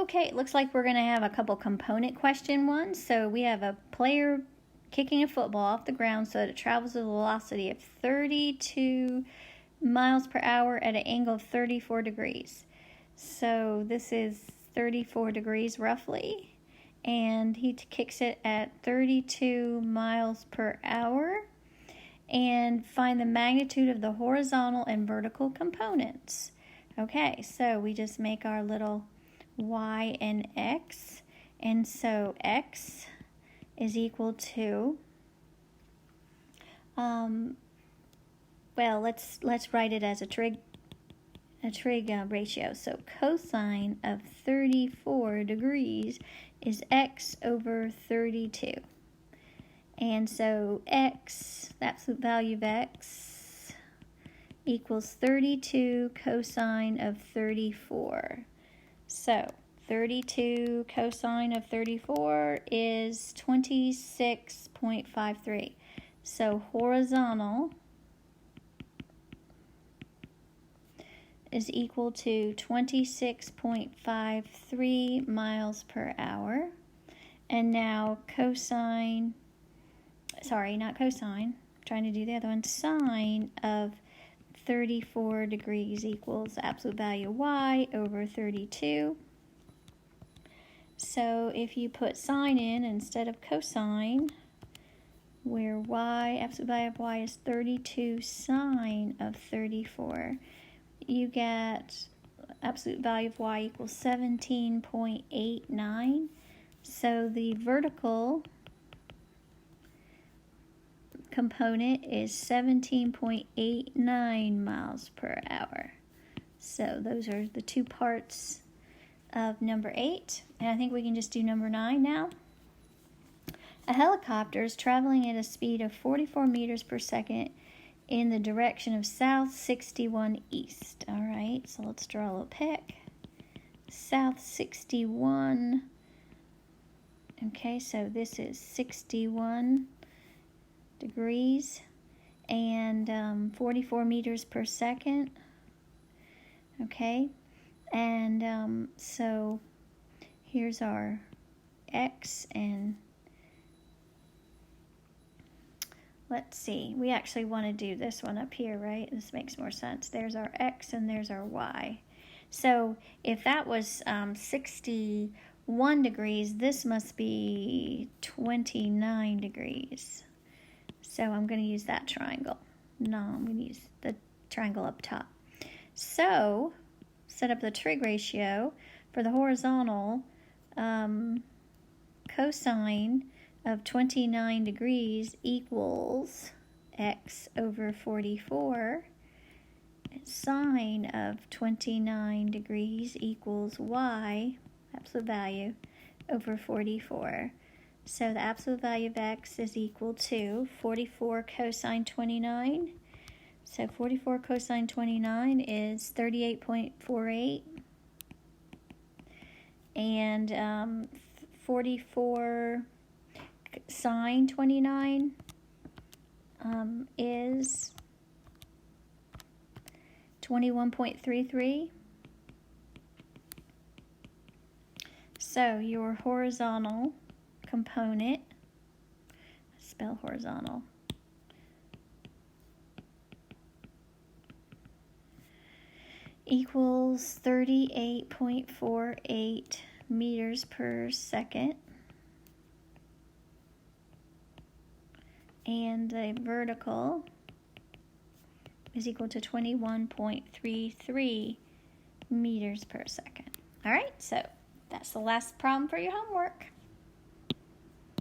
Okay, it looks like we're going to have a couple component question ones. So we have a player kicking a football off the ground so that it travels at a velocity of 32 miles per hour at an angle of 34 degrees. So this is 34 degrees roughly, and he kicks it at 32 miles per hour. And find the magnitude of the horizontal and vertical components. Okay, so we just make our little y and x, and so x is equal to well, let's write it as a trig ratio. So cosine of 34 degrees is x over 32, and so x, the absolute value of x, equals 32 cosine of 34. So 32 cosine of 34 is 26.53. So horizontal is equal to 26.53 miles per hour. And now cosine, sorry, not cosine, I'm trying to do the other one, sine of 34 degrees equals absolute value y over 32. So if you put sine in instead of cosine, where y, absolute value of y is 32 sine of 34, you get absolute value of y equals 17.89. So the vertical component is 17.89 miles per hour. So those are the two parts of number 8. And I think we can just do number 9 now. A helicopter is traveling at a speed of 44 meters per second in the direction of South 61 East. All right, so let's draw a little pic. South 61. Okay, so this is 61 degrees and 44 meters per second. Okay, and so here's our x, and let's see, we actually want to do this one up here, right? This makes more sense. There's our x and there's our y. So if that was 61 degrees, this must be 29 degrees. So I'm going to use that triangle. No, I'm going to use the triangle up top. So set up the trig ratio for the horizontal. Cosine of 29 degrees equals x over 44. Sine of 29 degrees equals y, absolute value, over 44. So the absolute value of x is equal to 44 cosine 29. So 44 cosine 29 is 38.48. And 44 sine 29 is 21.33. So your horizontal component, spell horizontal, equals 38.48 meters per second. And the vertical is equal to 21.33 meters per second. All right, so that's the last problem for your homework.